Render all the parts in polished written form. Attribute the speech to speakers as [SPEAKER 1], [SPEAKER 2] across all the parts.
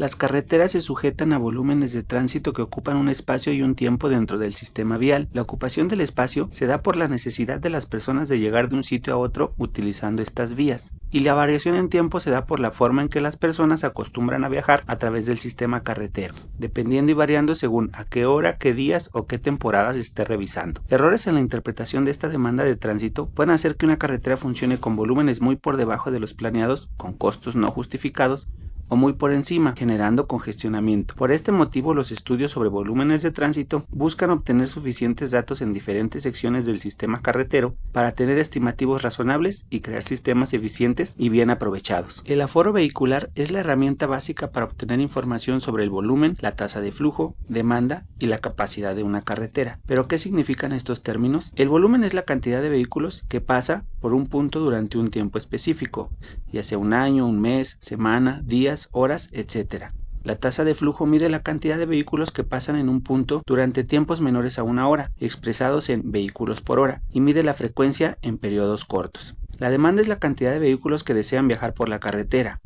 [SPEAKER 1] Las carreteras se sujetan a volúmenes de tránsito que ocupan un espacio y un tiempo dentro del sistema vial. La ocupación del espacio se da por la necesidad de las personas de llegar de un sitio a otro utilizando estas vías, y la variación en tiempo se da por la forma en que las personas acostumbran a viajar a través del sistema carretero, dependiendo y variando según a qué hora, qué días o qué temporadas se esté revisando. Errores en la interpretación de esta demanda de tránsito pueden hacer que una carretera funcione con volúmenes muy por debajo de los planeados, con costos no justificados, o muy por encima, generando congestionamiento. Por este motivo, los estudios sobre volúmenes de tránsito buscan obtener suficientes datos en diferentes secciones del sistema carretero para tener estimativos razonables y crear sistemas eficientes y bien aprovechados. El aforo vehicular es la herramienta básica para obtener información sobre el volumen, la tasa de flujo, demanda y la capacidad de una carretera. ¿Pero qué significan estos términos? El volumen es la cantidad de vehículos que pasa por un punto durante un tiempo específico, ya sea un año, un mes, semana, días, horas, etc. La tasa de flujo mide la cantidad de vehículos que pasan en un punto durante tiempos menores a una hora, expresados en vehículos por hora, y mide la frecuencia en periodos cortos. La demanda es la cantidad de vehículos que desean viajar por la carretera.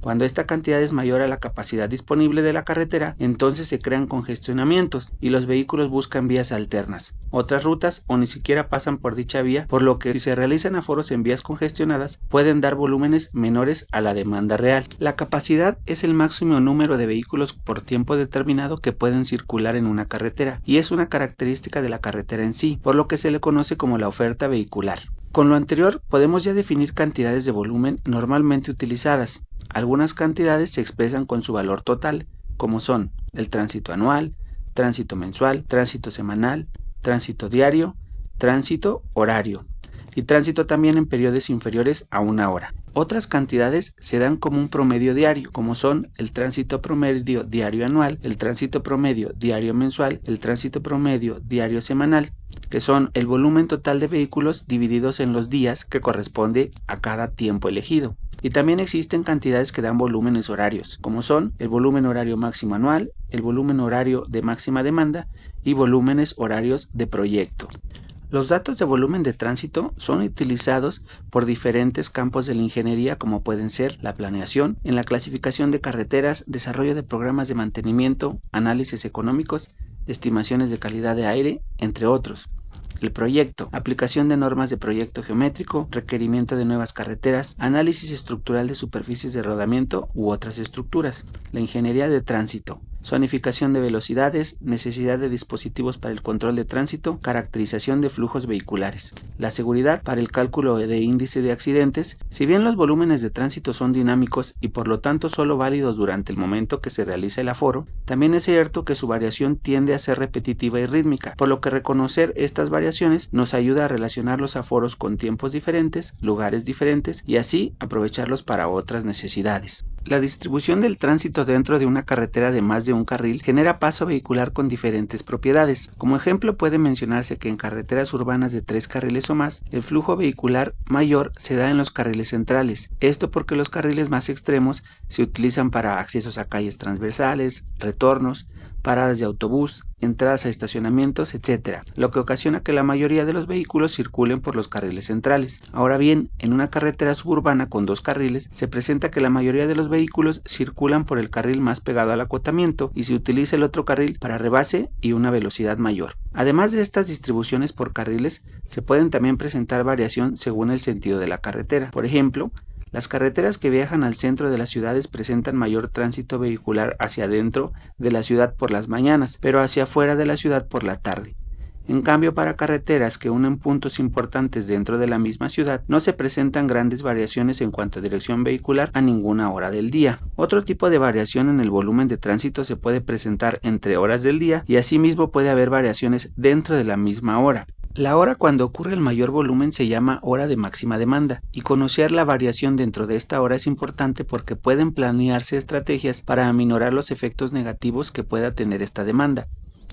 [SPEAKER 1] Cuando esta cantidad es mayor a la capacidad disponible de la carretera, entonces se crean congestionamientos y los vehículos buscan vías alternas, otras rutas o ni siquiera pasan por dicha vía, por lo que si se realizan aforos en vías congestionadas pueden dar volúmenes menores a la demanda real. La capacidad es el máximo número de vehículos por tiempo determinado que pueden circular en una carretera y es una característica de la carretera en sí, por lo que se le conoce como la oferta vehicular. Con lo anterior podemos ya definir cantidades de volumen normalmente utilizadas. Algunas cantidades se expresan con su valor total, como son el tránsito anual, tránsito mensual, tránsito semanal, tránsito diario, tránsito horario y tránsito también en periodos inferiores a una hora. Otras cantidades se dan como un promedio diario, como son el tránsito promedio diario anual, el tránsito promedio diario mensual, el tránsito promedio diario semanal, que son el volumen total de vehículos divididos en los días que corresponde a cada tiempo elegido. Y también existen cantidades que dan volúmenes horarios, como son el volumen horario máximo anual, el volumen horario de máxima demanda y volúmenes horarios de proyecto. Los datos de volumen de tránsito son utilizados por diferentes campos de la ingeniería, como pueden ser la planeación, en la clasificación de carreteras, desarrollo de programas de mantenimiento, análisis económicos, estimaciones de calidad de aire, entre otros. El proyecto, aplicación de normas de proyecto geométrico, requerimiento de nuevas carreteras, análisis estructural de superficies de rodamiento u otras estructuras. La ingeniería de tránsito, zonificación de velocidades, necesidad de dispositivos para el control de tránsito, caracterización de flujos vehiculares. La seguridad para el cálculo de índice de accidentes. Si bien los volúmenes de tránsito son dinámicos y por lo tanto solo válidos durante el momento que se realiza el aforo, también es cierto que su variación tiende a ser repetitiva y rítmica, por lo que reconocer estas variaciones nos ayuda a relacionar los aforos con tiempos diferentes, lugares diferentes y así aprovecharlos para otras necesidades. La distribución del tránsito dentro de una carretera de más de un carril genera paso vehicular con diferentes propiedades. Como ejemplo puede mencionarse que en carreteras urbanas de 3 carriles o más, el flujo vehicular mayor se da en los carriles centrales. Esto porque los carriles más extremos se utilizan para accesos a calles transversales, retornos, paradas de autobús, entradas a estacionamientos, etc., lo que ocasiona que la mayoría de los vehículos circulen por los carriles centrales. Ahora bien, en una carretera suburbana con 2 carriles, se presenta que la mayoría de los vehículos circulan por el carril más pegado al acotamiento y se utiliza el otro carril para rebase y una velocidad mayor. Además de estas distribuciones por carriles, se pueden también presentar variación según el sentido de la carretera. Por ejemplo, las carreteras que viajan al centro de las ciudades presentan mayor tránsito vehicular hacia adentro de la ciudad por las mañanas, pero hacia afuera de la ciudad por la tarde. En cambio, para carreteras que unen puntos importantes dentro de la misma ciudad, no se presentan grandes variaciones en cuanto a dirección vehicular a ninguna hora del día. Otro tipo de variación en el volumen de tránsito se puede presentar entre horas del día y asimismo puede haber variaciones dentro de la misma hora. La hora cuando ocurre el mayor volumen se llama hora de máxima demanda, y conocer la variación dentro de esta hora es importante porque pueden planearse estrategias para aminorar los efectos negativos que pueda tener esta demanda.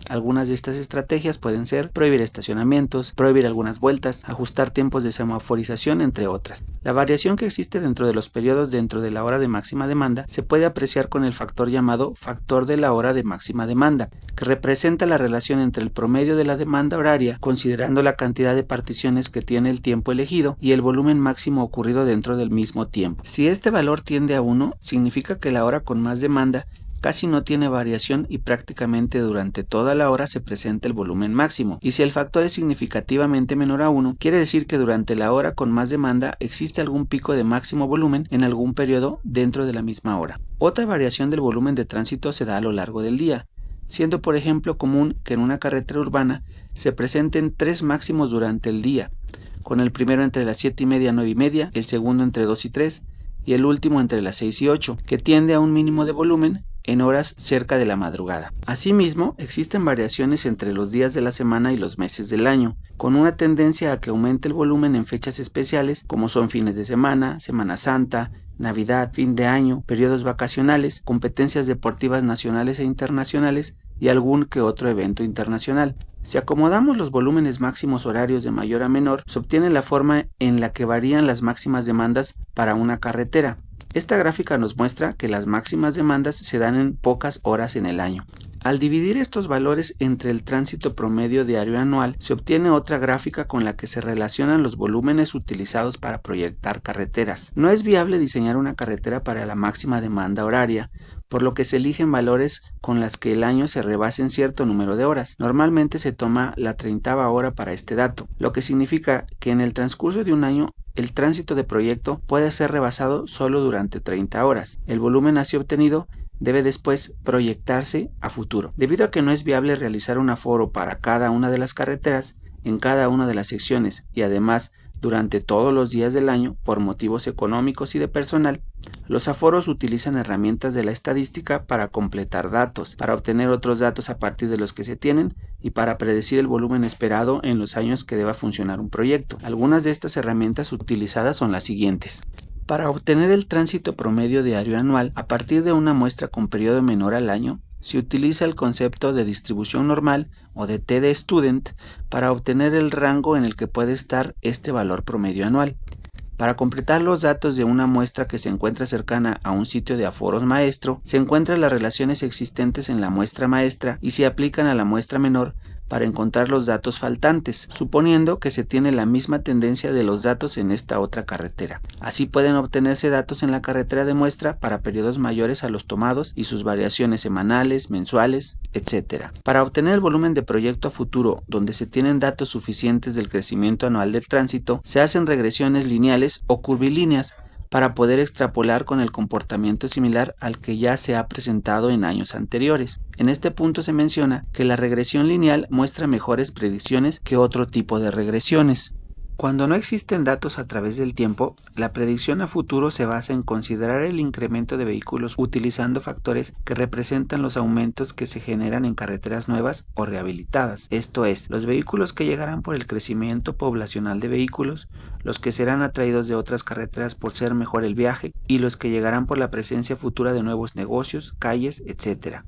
[SPEAKER 1] Algunas de estas estrategias pueden ser prohibir estacionamientos, prohibir algunas vueltas, ajustar tiempos de semaforización, entre otras. La variación que existe dentro de los periodos dentro de la hora de máxima demanda se puede apreciar con el factor llamado factor de la hora de máxima demanda, que representa la relación entre el promedio de la demanda horaria, considerando la cantidad de particiones que tiene el tiempo elegido, y el volumen máximo ocurrido dentro del mismo tiempo. Si este valor tiende a 1, significa que la hora con más demanda casi no tiene variación y prácticamente durante toda la hora se presenta el volumen máximo, y si el factor es significativamente menor a 1, quiere decir que durante la hora con más demanda existe algún pico de máximo volumen en algún periodo dentro de la misma hora. Otra variación del volumen de tránsito se da a lo largo del día, siendo por ejemplo común que en una carretera urbana se presenten 3 máximos durante el día, con el primero entre las 7:30 y 9:30, el segundo entre 2 y 3 y el último entre las 6 y 8, que tiende a un mínimo de volumen en horas cerca de la madrugada. Asimismo, existen variaciones entre los días de la semana y los meses del año, con una tendencia a que aumente el volumen en fechas especiales como son fines de semana, Semana Santa, Navidad, fin de año, periodos vacacionales, competencias deportivas nacionales e internacionales y algún que otro evento internacional. Si acomodamos los volúmenes máximos horarios de mayor a menor, se obtiene la forma en la que varían las máximas demandas para una carretera. Esta gráfica nos muestra que las máximas demandas se dan en pocas horas en el año. Al dividir estos valores entre el tránsito promedio diario anual, se obtiene otra gráfica con la que se relacionan los volúmenes utilizados para proyectar carreteras. No es viable diseñar una carretera para la máxima demanda horaria, por lo que se eligen valores con las que el año se rebasen cierto número de horas. Normalmente se toma la 30ª hora para este dato, lo que significa que en el transcurso de un año el tránsito de proyecto puede ser rebasado solo durante 30 horas. El volumen así obtenido debe después proyectarse a futuro. Debido a que no es viable realizar un aforo para cada una de las carreteras en cada una de las secciones y además durante todos los días del año por motivos económicos y de personal, los aforos utilizan herramientas de la estadística para completar datos, para obtener otros datos a partir de los que se tienen y para predecir el volumen esperado en los años que deba funcionar un proyecto. Algunas de estas herramientas utilizadas son las siguientes. Para obtener el tránsito promedio diario anual a partir de una muestra con periodo menor al año, se utiliza el concepto de distribución normal o de T de student para obtener el rango en el que puede estar este valor promedio anual. Para completar los datos de una muestra que se encuentra cercana a un sitio de aforos maestro, se encuentran las relaciones existentes en la muestra maestra y se aplican a la muestra menor para encontrar los datos faltantes, suponiendo que se tiene la misma tendencia de los datos en esta otra carretera. Así pueden obtenerse datos en la carretera de muestra para periodos mayores a los tomados y sus variaciones semanales, mensuales, etc. Para obtener el volumen de proyecto a futuro, donde se tienen datos suficientes del crecimiento anual del tránsito, se hacen regresiones lineales o curvilíneas para poder extrapolar con el comportamiento similar al que ya se ha presentado en años anteriores. En este punto se menciona que la regresión lineal muestra mejores predicciones que otro tipo de regresiones. Cuando no existen datos a través del tiempo, la predicción a futuro se basa en considerar el incremento de vehículos utilizando factores que representan los aumentos que se generan en carreteras nuevas o rehabilitadas. Esto es, los vehículos que llegarán por el crecimiento poblacional de vehículos, los que serán atraídos de otras carreteras por ser mejor el viaje y los que llegarán por la presencia futura de nuevos negocios, calles, etc.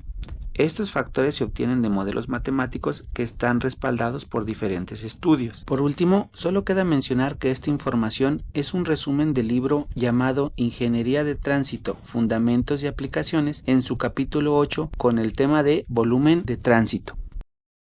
[SPEAKER 1] Estos factores se obtienen de modelos matemáticos que están respaldados por diferentes estudios. Por último, solo queda mencionar que esta información es un resumen del libro llamado Ingeniería de Tránsito, Fundamentos y Aplicaciones en su capítulo 8 con el tema de volumen de tránsito.